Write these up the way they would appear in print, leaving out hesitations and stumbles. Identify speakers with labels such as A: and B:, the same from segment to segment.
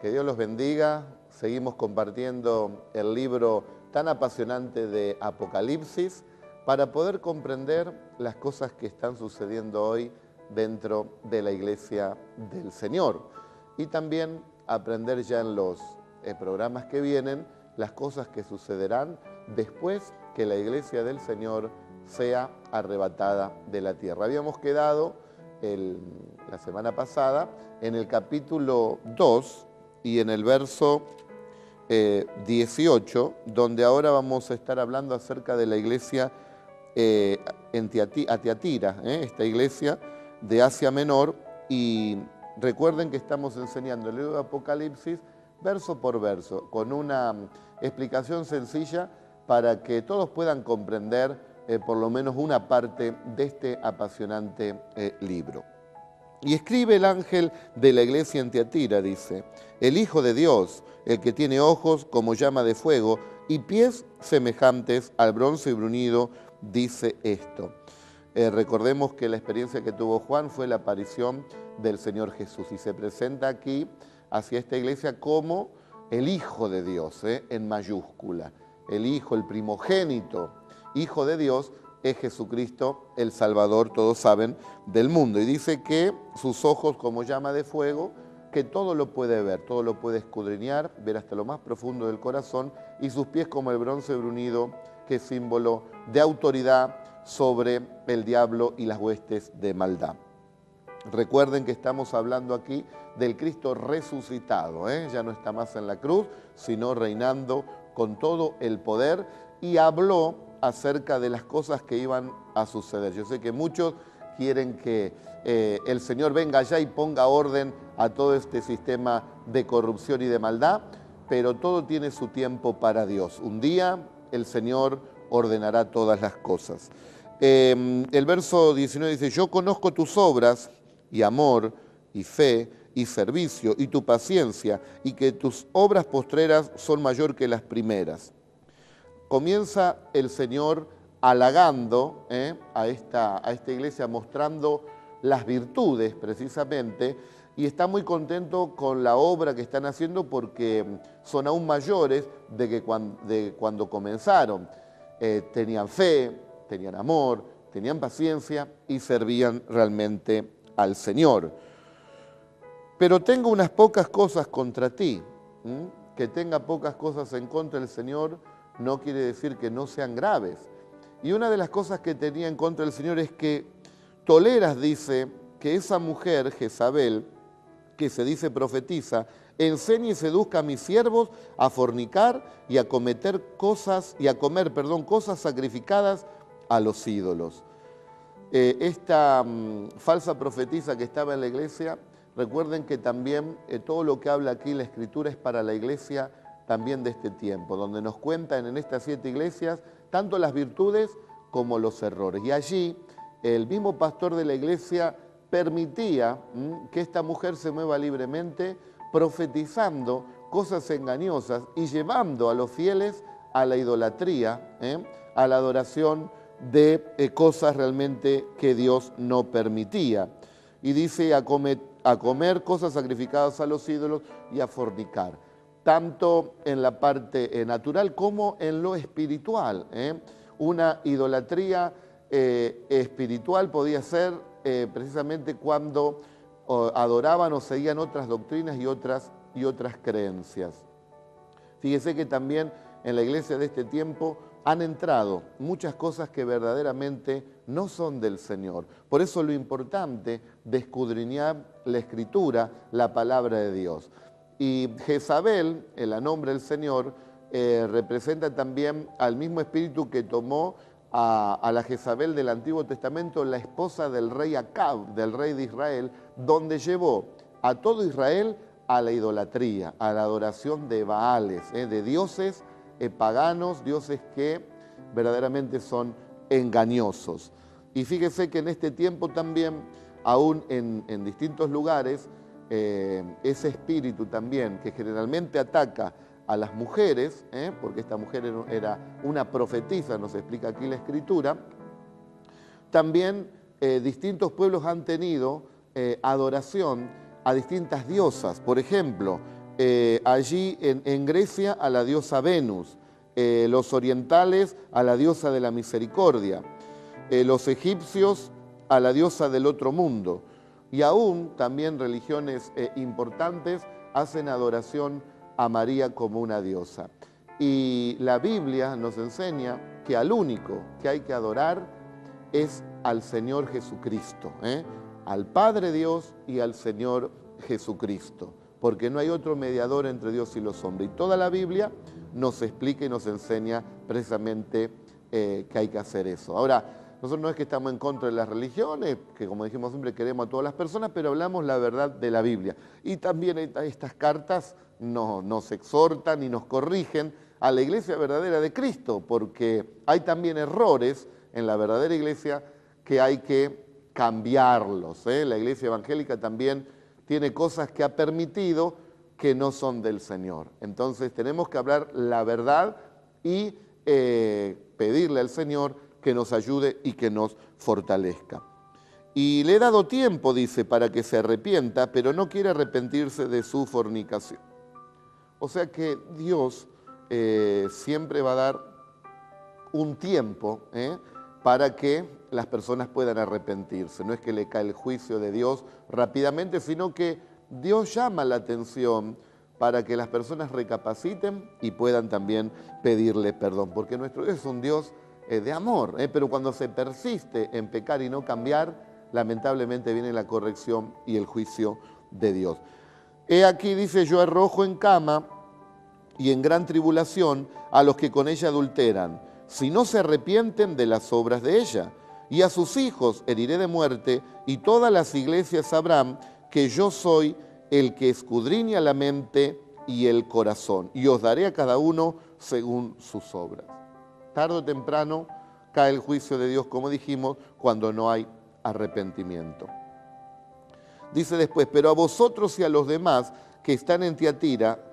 A: Que Dios los bendiga. Seguimos compartiendo el libro tan apasionante de Apocalipsis para poder comprender las cosas que están sucediendo hoy dentro de la iglesia del Señor. Y también aprender ya en los programas que vienen las cosas que sucederán después que la iglesia del Señor sea arrebatada de la tierra. Habíamos quedado la semana pasada en el capítulo 2 y en el verso 18, donde ahora vamos a estar hablando acerca de la iglesia a Tiatira, esta iglesia de Asia Menor, y recuerden que estamos enseñando el libro de Apocalipsis verso por verso, con una explicación sencilla para que todos puedan comprender por lo menos una parte de este apasionante libro. Y escribe el ángel de la iglesia en Tiatira, dice: el Hijo de Dios, el que tiene ojos como llama de fuego y pies semejantes al bronce bruñido, dice esto. Recordemos que la experiencia que tuvo Juan fue la aparición del Señor Jesús y se presenta aquí hacia esta iglesia como el Hijo de Dios, en mayúscula. El Hijo, el primogénito, Hijo de Dios, es Jesucristo, el Salvador, todos saben, del mundo. Y dice que sus ojos como llama de fuego, que todo lo puede ver, todo lo puede escudriñar, ver hasta lo más profundo del corazón, y sus pies como el bronce bruñido, que es símbolo de autoridad sobre el diablo y las huestes de maldad. Recuerden que estamos hablando aquí del Cristo resucitado, ya no está más en la cruz, sino reinando con todo el poder, y habló acerca de las cosas que iban a suceder. Yo sé que muchos quieren que el Señor venga allá y ponga orden a todo este sistema de corrupción y de maldad, pero todo tiene su tiempo para Dios. Un día el Señor ordenará todas las cosas. El verso 19 dice: yo conozco tus obras y amor y fe y servicio y tu paciencia, y que tus obras postreras son mayor que las primeras. Comienza el Señor halagando a esta iglesia, mostrando las virtudes precisamente, y está muy contento con la obra que están haciendo porque son aún mayores de cuando comenzaron. Tenían fe, tenían amor, tenían paciencia y servían realmente al Señor. Pero tengo unas pocas cosas contra ti. Que tenga pocas cosas en contra del Señor no quiere decir que no sean graves. Y una de las cosas que tenía en contra del Señor es que toleras, dice, que esa mujer, Jezabel, que se dice profetiza, enseñe y seduzca a mis siervos a fornicar y a comer cosas sacrificadas a los ídolos. Esta falsa profetisa que estaba en la iglesia, recuerden que también todo lo que habla aquí la Escritura es para la iglesia también de este tiempo, donde nos cuentan en estas 7 iglesias tanto las virtudes como los errores. Y allí el mismo pastor de la iglesia permitía que esta mujer se mueva libremente, profetizando cosas engañosas y llevando a los fieles a la idolatría, a la adoración de cosas realmente que Dios no permitía. Y dice a comer cosas sacrificadas a los ídolos y a fornicar, tanto en la parte natural como en lo espiritual. Una idolatría espiritual podía ser precisamente cuando adoraban o seguían otras doctrinas y otras creencias. Fíjese que también en la iglesia de este tiempo han entrado muchas cosas que verdaderamente no son del Señor. Por eso lo importante de escudriñar la Escritura, la palabra de Dios. Y Jezabel, en la nombre del Señor, representa también al mismo espíritu que tomó a la Jezabel del Antiguo Testamento, la esposa del rey Acab, del rey de Israel, donde llevó a todo Israel a la idolatría, a la adoración de Baales, de dioses paganos, dioses que verdaderamente son engañosos. Y fíjese que en este tiempo también, aún en distintos lugares, ese espíritu también que generalmente ataca a las mujeres, porque esta mujer era una profetisa, nos explica aquí la Escritura, también distintos pueblos han tenido adoración a distintas diosas. Por ejemplo, allí en Grecia a la diosa Venus, los orientales a la diosa de la misericordia, los egipcios a la diosa del otro mundo, y aún también religiones importantes hacen adoración a María como una diosa. Y la Biblia nos enseña que al único que hay que adorar es al Señor Jesucristo, al Padre Dios y al Señor Jesucristo, porque no hay otro mediador entre Dios y los hombres. Y toda la Biblia nos explica y nos enseña precisamente que hay que hacer eso. Ahora, nosotros no es que estamos en contra de las religiones, que como dijimos siempre queremos a todas las personas, pero hablamos la verdad de la Biblia. Y también estas cartas nos exhortan y nos corrigen a la iglesia verdadera de Cristo, porque hay también errores en la verdadera iglesia que hay que cambiarlos. La iglesia evangélica también tiene cosas que ha permitido que no son del Señor. Entonces tenemos que hablar la verdad y pedirle al Señor que nos ayude y que nos fortalezca. Y le he dado tiempo, dice, para que se arrepienta, pero no quiere arrepentirse de su fornicación. O sea que Dios siempre va a dar un tiempo para que las personas puedan arrepentirse. No es que le cae el juicio de Dios rápidamente, sino que Dios llama la atención para que las personas recapaciten y puedan también pedirle perdón, porque nuestro Dios es un Dios de amor, pero cuando se persiste en pecar y no cambiar, lamentablemente viene la corrección y el juicio de Dios. He aquí, dice, yo arrojo en cama y en gran tribulación a los que con ella adulteran, si no se arrepienten de las obras de ella. Y a sus hijos heriré de muerte, y todas las iglesias sabrán que yo soy el que escudriña la mente y el corazón, y os daré a cada uno según sus obras. Tarde o temprano cae el juicio de Dios, como dijimos, cuando no hay arrepentimiento. Dice después, pero a vosotros y a los demás que están en Tiatira,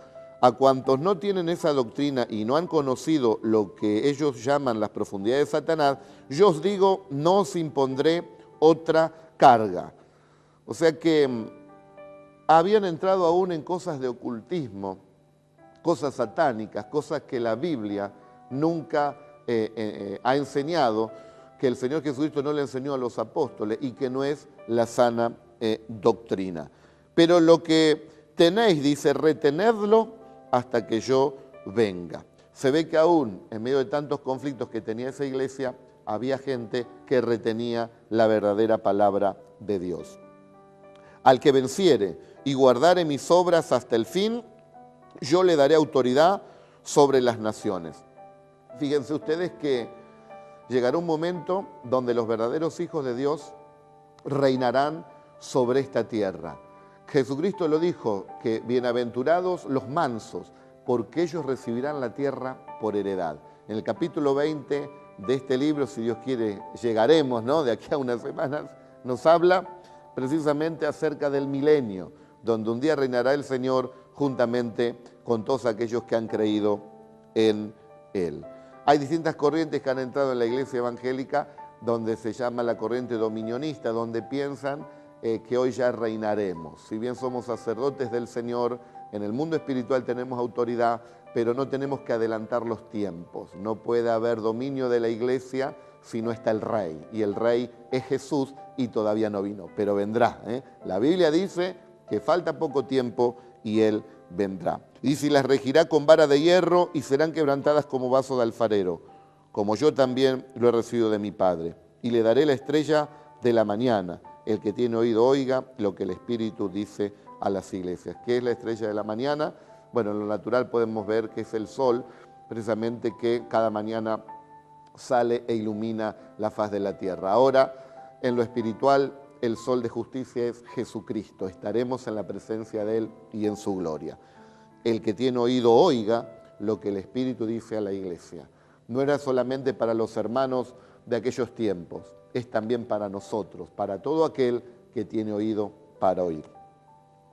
A: a cuantos no tienen esa doctrina y no han conocido lo que ellos llaman las profundidades de Satanás, yo os digo, no os impondré otra carga. O sea que habían entrado aún en cosas de ocultismo, cosas satánicas, cosas que la Biblia nunca ha enseñado, que el Señor Jesucristo no le enseñó a los apóstoles y que no es la sana doctrina. Pero lo que tenéis, dice, retenedlo hasta que yo venga. Se ve que aún en medio de tantos conflictos que tenía esa iglesia, había gente que retenía la verdadera palabra de Dios. Al que venciere y guardare mis obras hasta el fin, yo le daré autoridad sobre las naciones. Fíjense ustedes que llegará un momento donde los verdaderos hijos de Dios reinarán sobre esta tierra. Jesucristo lo dijo, que bienaventurados los mansos, porque ellos recibirán la tierra por heredad. En el capítulo 20 de este libro, si Dios quiere, llegaremos, ¿no?, de aquí a unas semanas, nos habla precisamente acerca del milenio, donde un día reinará el Señor juntamente con todos aquellos que han creído en Él. Hay distintas corrientes que han entrado en la iglesia evangélica, donde se llama la corriente dominionista, donde piensan que hoy ya reinaremos. Si bien somos sacerdotes del Señor, en el mundo espiritual tenemos autoridad, pero no tenemos que adelantar los tiempos. No puede haber dominio de la iglesia si no está el rey. Y el rey es Jesús y todavía no vino, pero vendrá. La Biblia dice que falta poco tiempo y Él vendrá. Dice, y las regirá con vara de hierro y serán quebrantadas como vaso de alfarero, como yo también lo he recibido de mi Padre. Y le daré la estrella de la mañana. El que tiene oído oiga lo que el Espíritu dice a las iglesias. ¿Qué es la estrella de la mañana? Bueno, en lo natural podemos ver que es el sol, precisamente, que cada mañana sale e ilumina la faz de la tierra. Ahora, en lo espiritual, el sol de justicia es Jesucristo. Estaremos en la presencia de Él y en su gloria. El que tiene oído oiga lo que el Espíritu dice a la iglesia. No era solamente para los hermanos de aquellos tiempos, es también para nosotros, para todo aquel que tiene oído para oír.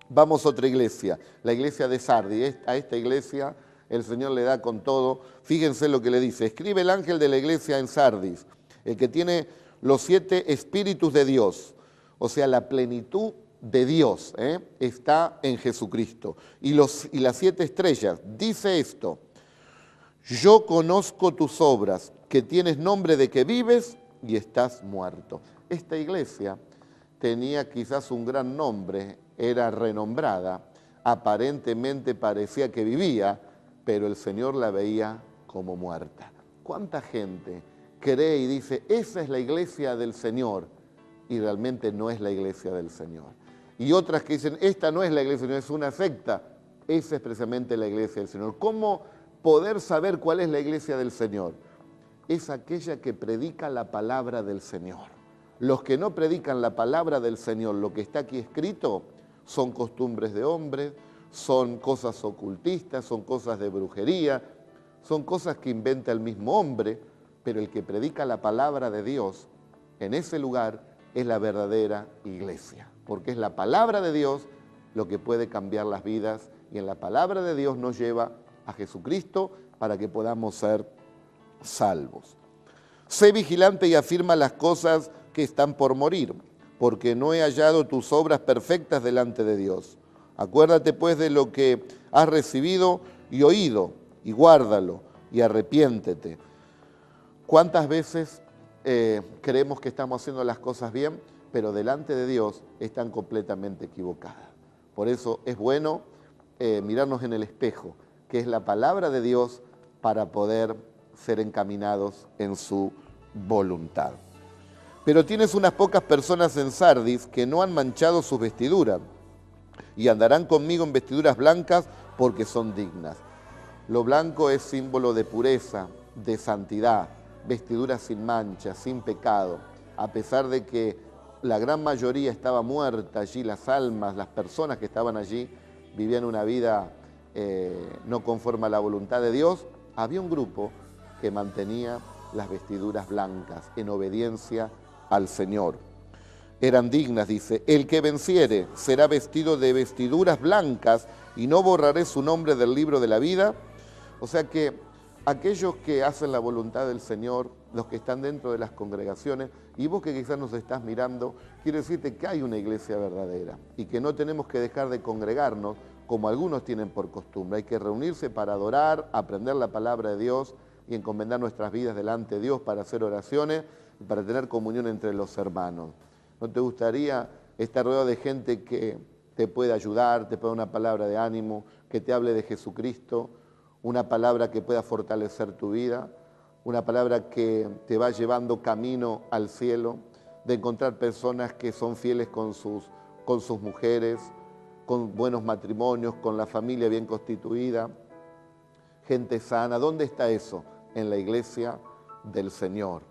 A: Vamos a otra iglesia, la iglesia de Sardis. A esta iglesia el Señor le da con todo. Fíjense lo que le dice. Escribe el ángel de la iglesia en Sardis, el que tiene los 7 espíritus de Dios, o sea, la plenitud de Dios, está en Jesucristo. Y las 7 estrellas, dice esto: yo conozco tus obras, que tienes nombre de que vives y estás muerto. Esta iglesia tenía quizás un gran nombre, era renombrada, aparentemente parecía que vivía, pero el Señor la veía como muerta. ¿Cuánta gente cree y dice, esa es la iglesia del Señor? Y realmente no es la iglesia del Señor. Y otras que dicen, esta no es la iglesia, no es una secta. Esa es precisamente la iglesia del Señor. ¿Cómo poder saber cuál es la iglesia del Señor? Es aquella que predica la palabra del Señor. Los que no predican la palabra del Señor, lo que está aquí escrito, son costumbres de hombres, son cosas ocultistas, son cosas de brujería, son cosas que inventa el mismo hombre, pero el que predica la palabra de Dios, en ese lugar es la verdadera iglesia, porque es la palabra de Dios lo que puede cambiar las vidas, y en la palabra de Dios nos lleva a Jesucristo para que podamos ser salvos. Sé vigilante y afirma las cosas que están por morir, porque no he hallado tus obras perfectas delante de Dios. Acuérdate pues de lo que has recibido y oído, y guárdalo, y arrepiéntete. ¿Cuántas veces creemos que estamos haciendo las cosas bien, pero delante de Dios están completamente equivocadas? Por eso es bueno mirarnos en el espejo, que es la palabra de Dios, para poder ser encaminados en su voluntad. Pero tienes unas pocas personas en Sardis que no han manchado sus vestiduras, y andarán conmigo en vestiduras blancas porque son dignas. Lo blanco es símbolo de pureza, de santidad, vestiduras sin mancha, sin pecado. A pesar de que la gran mayoría estaba muerta allí, las almas, las personas que estaban allí, vivían una vida no conforme a la voluntad de Dios, había un grupo que mantenía las vestiduras blancas en obediencia al Señor. Eran dignas, dice, el que venciere será vestido de vestiduras blancas y no borraré su nombre del libro de la vida. O sea que aquellos que hacen la voluntad del Señor, los que están dentro de las congregaciones, y vos que quizás nos estás mirando, quiero decirte que hay una iglesia verdadera y que no tenemos que dejar de congregarnos como algunos tienen por costumbre. Hay que reunirse para adorar, aprender la palabra de Dios y encomendar nuestras vidas delante de Dios para hacer oraciones y para tener comunión entre los hermanos. ¿No te gustaría estar rodeado de gente que te pueda ayudar, te pueda dar una palabra de ánimo, que te hable de Jesucristo, una palabra que pueda fortalecer tu vida, una palabra que te va llevando camino al cielo, de encontrar personas que son fieles con sus mujeres, con buenos matrimonios, con la familia bien constituida, gente sana? ¿Dónde está eso? En la iglesia del Señor.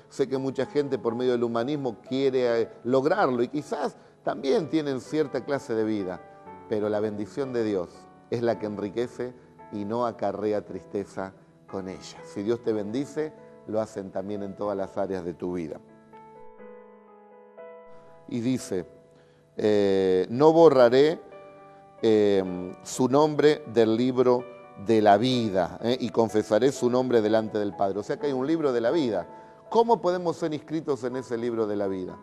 A: Sé que mucha gente por medio del humanismo quiere lograrlo y quizás también tienen cierta clase de vida, pero la bendición de Dios es la que enriquece y no acarrea tristeza con ella. Si Dios te bendice, lo hacen también en todas las áreas de tu vida. Y dice, no borraré su nombre del libro de la vida, y confesaré su nombre delante del Padre. O sea que hay un libro de la vida. ¿Cómo podemos ser inscritos en ese libro de la vida?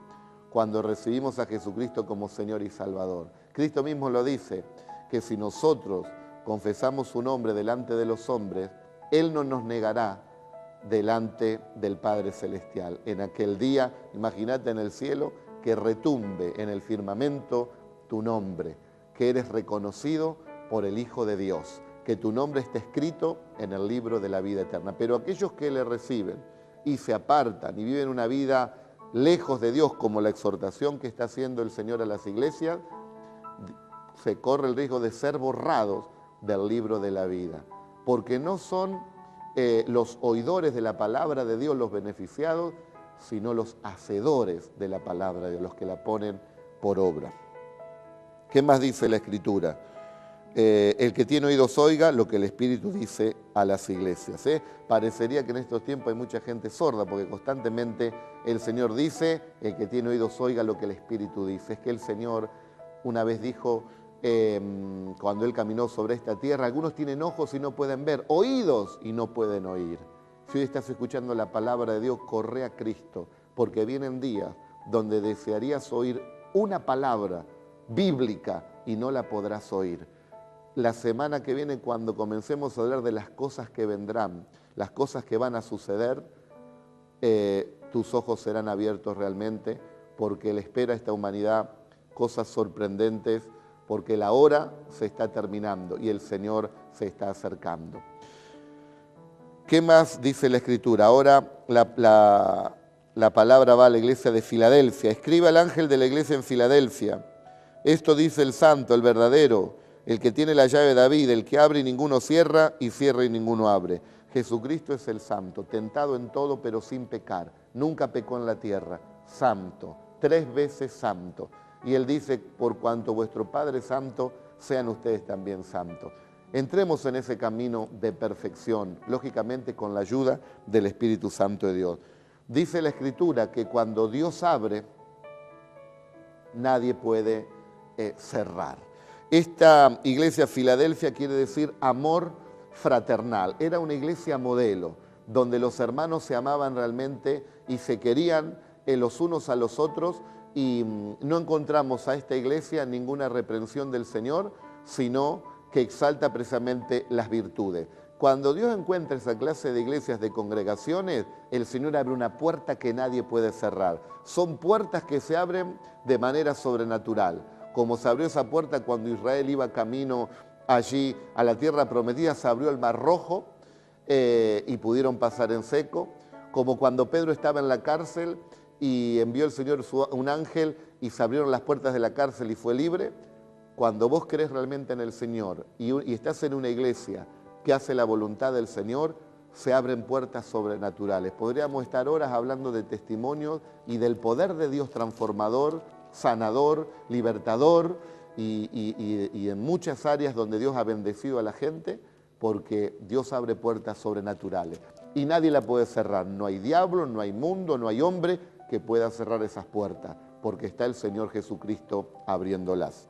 A: Cuando recibimos a Jesucristo como Señor y Salvador. Cristo mismo lo dice, que si nosotros confesamos su nombre delante de los hombres, Él no nos negará delante del Padre Celestial. En aquel día, imagínate en el cielo, que retumbe en el firmamento tu nombre, que eres reconocido por el Hijo de Dios, que tu nombre está escrito en el libro de la vida eterna. Pero aquellos que le reciben y se apartan y viven una vida lejos de Dios, como la exhortación que está haciendo el Señor a las iglesias, se corre el riesgo de ser borrados del libro de la vida, porque no son los oidores de la palabra de Dios los beneficiados, sino los hacedores de la palabra de Dios, los que la ponen por obra. ¿Qué más dice la Escritura? El que tiene oídos oiga lo que el Espíritu dice a las iglesias. Parecería que en estos tiempos hay mucha gente sorda, porque constantemente el Señor dice, el que tiene oídos oiga lo que el Espíritu dice. Es que el Señor una vez dijo, cuando Él caminó sobre esta tierra, algunos tienen ojos y no pueden ver, oídos y no pueden oír. Si hoy estás escuchando la palabra de Dios, corre a Cristo, porque vienen días donde desearías oír una palabra bíblica, y no la podrás oír. La semana que viene, cuando comencemos a hablar de las cosas que vendrán, las cosas que van a suceder, tus ojos serán abiertos realmente, porque le espera a esta humanidad cosas sorprendentes, porque la hora se está terminando y el Señor se está acercando. ¿Qué más dice la Escritura? Ahora la palabra va a la iglesia de Filadelfia. Escribe al ángel de la iglesia en Filadelfia. Esto dice el santo, el verdadero, el que tiene la llave de David, el que abre y ninguno cierra, y cierra y ninguno abre. Jesucristo es el santo, tentado en todo pero sin pecar. Nunca pecó en la tierra. Santo, 3 veces santo. Y él dice, por cuanto vuestro Padre es santo, sean ustedes también santos. Entremos en ese camino de perfección, lógicamente con la ayuda del Espíritu Santo de Dios. Dice la Escritura que cuando Dios abre, nadie puede cerrar. Esta iglesia Filadelfia quiere decir amor fraternal. Era una iglesia modelo, donde los hermanos se amaban realmente y se querían los unos a los otros, y no encontramos a esta iglesia ninguna reprensión del Señor, sino que exalta precisamente las virtudes. Cuando Dios encuentra esa clase de iglesias, de congregaciones, el Señor abre una puerta que nadie puede cerrar. Son puertas que se abren de manera sobrenatural, como se abrió esa puerta cuando Israel iba camino allí a la tierra prometida, se abrió el Mar Rojo y pudieron pasar en seco, como cuando Pedro estaba en la cárcel y envió el Señor un ángel y se abrieron las puertas de la cárcel y fue libre. Cuando vos crees realmente en el Señor y estás en una iglesia que hace la voluntad del Señor, se abren puertas sobrenaturales. Podríamos estar horas hablando de testimonios y del poder de Dios transformador, sanador, libertador y en muchas áreas donde Dios ha bendecido a la gente, porque Dios abre puertas sobrenaturales y nadie la puede cerrar. No hay diablo, no hay mundo, no hay hombre que pueda cerrar esas puertas, porque está el Señor Jesucristo abriéndolas.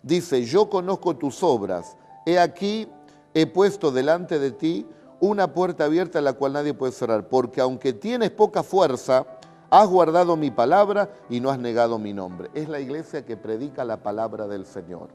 A: Dice, yo conozco tus obras, he aquí, he puesto delante de ti una puerta abierta a la cual nadie puede cerrar, porque aunque tienes poca fuerza, has guardado mi palabra y no has negado mi nombre. Es la iglesia que predica la palabra del Señor.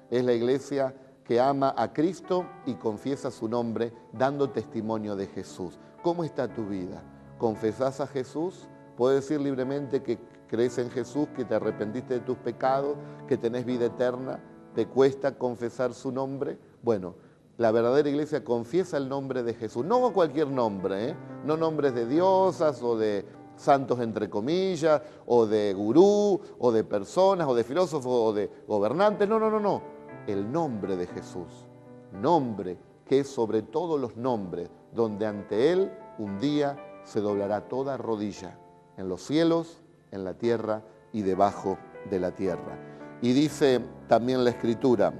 A: Es la iglesia que ama a Cristo y confiesa su nombre dando testimonio de Jesús. ¿Cómo está tu vida? ¿Confesás a Jesús? ¿Puedes decir libremente que crees en Jesús, que te arrepentiste de tus pecados, que tenés vida eterna? ¿Te cuesta confesar su nombre? Bueno, la verdadera iglesia confiesa el nombre de Jesús, no cualquier nombre, no nombres de diosas o de santos entre comillas, o de gurú, o de personas, o de filósofos, o de gobernantes, no. El nombre de Jesús, nombre que es sobre todos los nombres, donde ante Él un día se doblará toda rodilla, en los cielos, en la tierra y debajo de la tierra. Y dice también la Escritura,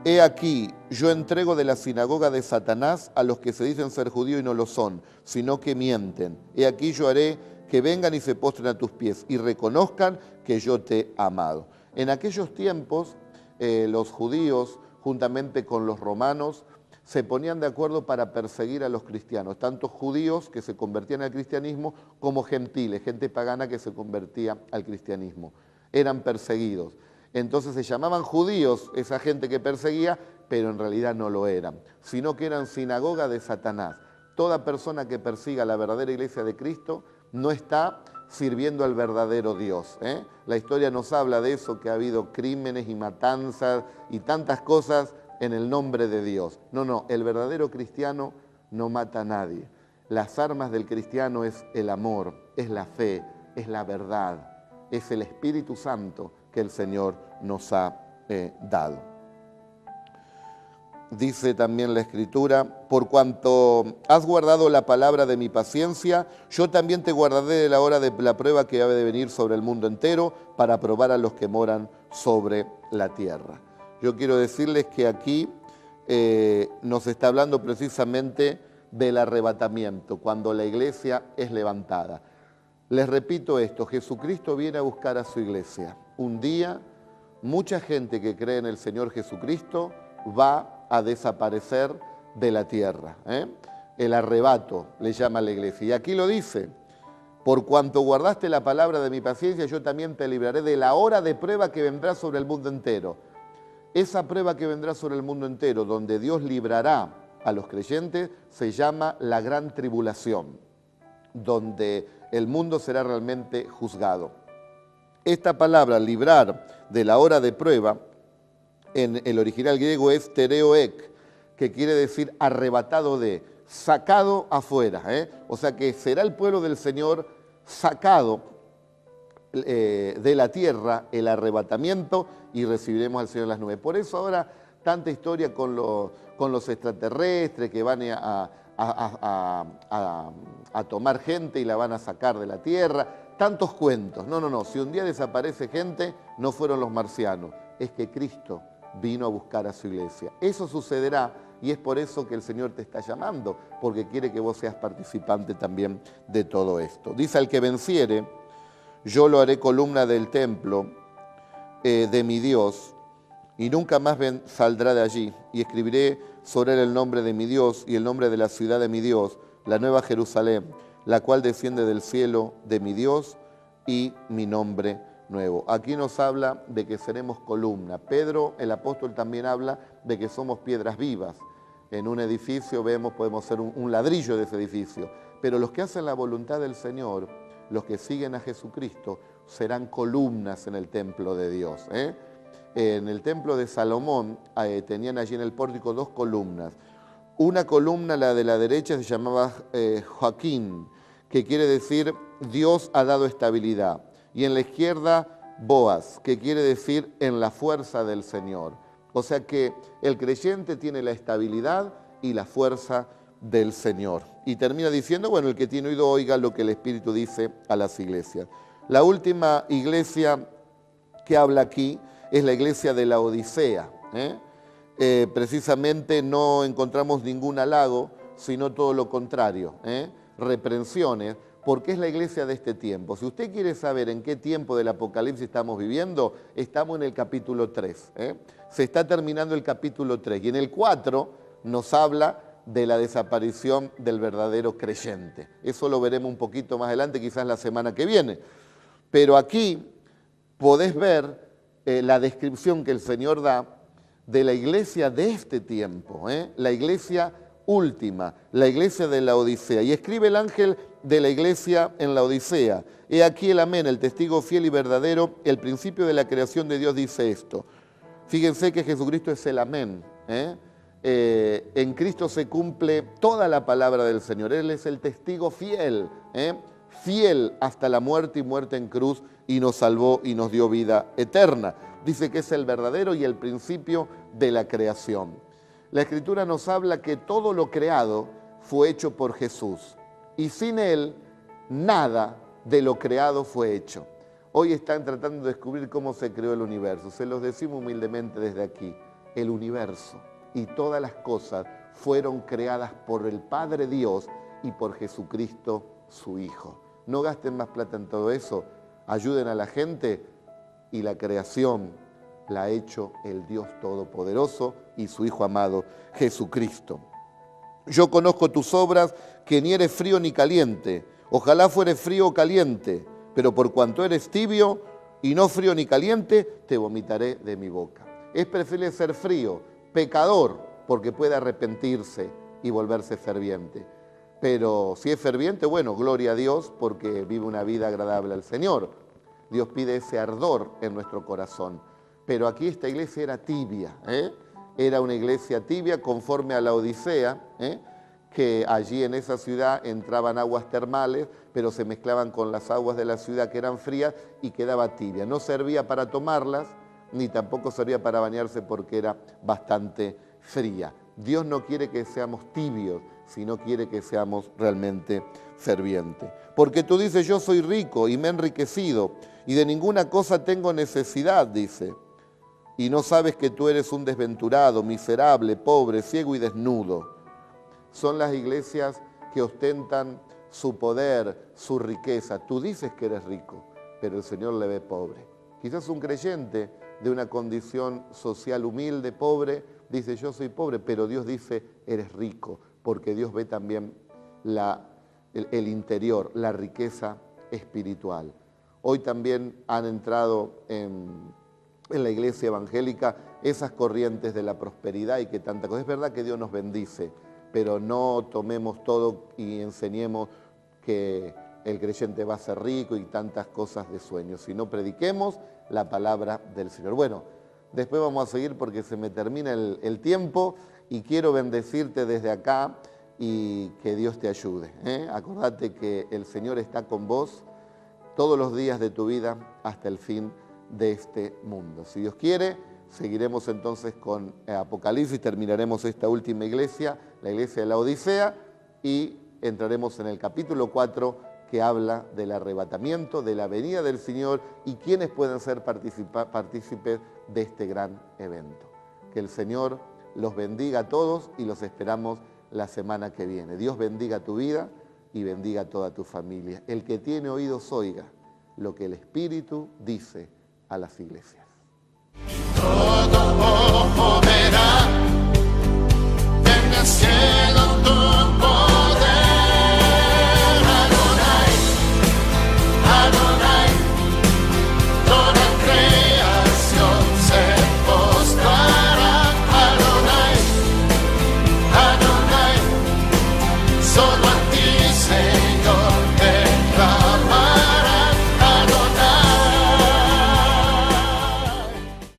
A: he aquí, yo entrego de la sinagoga de Satanás a los que se dicen ser judíos y no lo son, sino que mienten. He aquí yo haré que vengan y se postren a tus pies y reconozcan que yo te he amado. En aquellos tiempos, los judíos, juntamente con los romanos, se ponían de acuerdo para perseguir a los cristianos, tanto judíos que se convertían al cristianismo como gentiles, gente pagana que se convertía al cristianismo. Eran perseguidos. Entonces se llamaban judíos esa gente que perseguía, pero en realidad no lo eran, sino que eran sinagoga de Satanás. Toda persona que persiga la verdadera iglesia de Cristo no está sirviendo al verdadero Dios. La historia nos habla de eso, que ha habido crímenes y matanzas y tantas cosas en el nombre de Dios. No, el verdadero cristiano no mata a nadie. Las armas del cristiano es el amor, es la fe, es la verdad, es el Espíritu Santo que el Señor nos ha dado. Dice también la Escritura, por cuanto has guardado la palabra de mi paciencia, yo también te guardaré de la hora de la prueba que ha de venir sobre el mundo entero para probar a los que moran sobre la tierra. Yo quiero decirles que aquí nos está hablando precisamente del arrebatamiento, cuando la iglesia es levantada. Les repito esto, Jesucristo viene a buscar a su iglesia. Un día, mucha gente que cree en el Señor Jesucristo va a desaparecer de la tierra. El arrebato le llama a la iglesia. Y aquí lo dice, Por cuanto guardaste la palabra de mi paciencia, yo también te libraré de la hora de prueba que vendrá sobre el mundo entero. Esa prueba que vendrá sobre el mundo entero, donde Dios librará a los creyentes, se llama la gran tribulación, donde el mundo será realmente juzgado. Esta palabra, librar de la hora de prueba, en el original griego es tereoek, que quiere decir arrebatado de, sacado afuera. O sea que será el pueblo del Señor sacado de la tierra, el arrebatamiento, y recibiremos al Señor en las nubes. Por eso ahora tanta historia con los extraterrestres que van a tomar gente y la van a sacar de la tierra, tantos cuentos. No, si un día desaparece gente, no fueron los marcianos, es que Cristo vino a buscar a su iglesia. Eso sucederá y es por eso que el Señor te está llamando, porque quiere que vos seas participante también de todo esto. Dice: al que venciere, yo lo haré columna del templo de mi Dios, y nunca más saldrá de allí, y escribiré sobre él el nombre de mi Dios y el nombre de la ciudad de mi Dios, la nueva Jerusalén, la cual desciende del cielo de mi Dios, y mi nombre nuevo. Aquí nos habla de que seremos columna. Pedro, el apóstol, también habla de que somos piedras vivas. En un edificio podemos ser un ladrillo de ese edificio, pero los que hacen la voluntad del Señor, los que siguen a Jesucristo, serán columnas en el templo de Dios. En el templo de Salomón tenían allí en el pórtico 2 columnas. Una columna, la de la derecha, se llamaba Joaquín, que quiere decir Dios ha dado estabilidad. Y en la izquierda, Boaz, que quiere decir en la fuerza del Señor. O sea que el creyente tiene la estabilidad y la fuerza del Señor. Y termina diciendo, bueno, el que tiene oído oiga lo que el Espíritu dice a las iglesias. La última iglesia que habla aquí es la iglesia de la Odisea. Precisamente no encontramos ningún halago, sino todo lo contrario, reprensiones, porque es la iglesia de este tiempo. Si usted quiere saber en qué tiempo del Apocalipsis estamos viviendo, estamos en el capítulo 3. Se está terminando el capítulo 3 y en el 4 nos habla de la desaparición del verdadero creyente. Eso lo veremos un poquito más adelante, quizás la semana que viene. Pero aquí podés ver la descripción que el Señor da de la iglesia de este tiempo, la iglesia última, la iglesia de la Odisea. Y escribe el ángel de la iglesia en la Odisea: he aquí el amén, el testigo fiel y verdadero, el principio de la creación de Dios dice esto. Fíjense que Jesucristo es el amén. En Cristo se cumple toda la palabra del Señor. Él es el testigo fiel, fiel hasta la muerte y muerte en cruz, y nos salvó y nos dio vida eterna. Dice que es el verdadero y el principio de la creación. La Escritura nos habla que todo lo creado fue hecho por Jesús y sin Él nada de lo creado fue hecho. Hoy están tratando de descubrir cómo se creó el universo. Se los decimos humildemente desde aquí. El universo y todas las cosas fueron creadas por el Padre Dios y por Jesucristo, su Hijo. No gasten más plata en todo eso. Ayuden a la gente y la creación la ha hecho el Dios Todopoderoso y su Hijo amado, Jesucristo. Yo conozco tus obras, que ni eres frío ni caliente. Ojalá fueres frío o caliente, pero por cuanto eres tibio y no frío ni caliente, te vomitaré de mi boca. Es preferible ser frío, pecador, porque puede arrepentirse y volverse ferviente. Pero si es ferviente, bueno, gloria a Dios, porque vive una vida agradable al Señor. Dios pide ese ardor en nuestro corazón. Pero aquí esta iglesia era tibia, era una iglesia tibia conforme a la Odisea, que allí en esa ciudad entraban aguas termales, pero se mezclaban con las aguas de la ciudad que eran frías y quedaba tibia. No servía para tomarlas, ni tampoco servía para bañarse porque era bastante fría. Dios no quiere que seamos tibios, sino quiere que seamos realmente fervientes. Porque tú dices, yo soy rico y me he enriquecido y de ninguna cosa tengo necesidad, dice. Y no sabes que tú eres un desventurado, miserable, pobre, ciego y desnudo. Son las iglesias que ostentan su poder, su riqueza. Tú dices que eres rico, pero el Señor le ve pobre. Quizás un creyente de una condición social humilde, pobre, dice yo soy pobre, pero Dios dice eres rico, porque Dios ve también el interior, la riqueza espiritual. Hoy también han entrado en la iglesia evangélica esas corrientes de la prosperidad y que tanta cosa. Es verdad que Dios nos bendice, pero no tomemos todo y enseñemos que el creyente va a ser rico y tantas cosas de sueños, sino prediquemos la palabra del Señor. Bueno, después vamos a seguir porque se me termina el tiempo y quiero bendecirte desde acá y que Dios te ayude. Acordate que el Señor está con vos todos los días de tu vida hasta el fin de este mundo. Si Dios quiere, seguiremos entonces con Apocalipsis, terminaremos esta última iglesia, la iglesia de la Odisea, y entraremos en el capítulo 4 que habla del arrebatamiento, de la venida del Señor y quiénes pueden ser partícipes de este gran evento. Que el Señor los bendiga a todos y los esperamos la semana que viene. Dios bendiga tu vida y bendiga a toda tu familia. El que tiene oídos oiga lo que el Espíritu dice a las iglesias.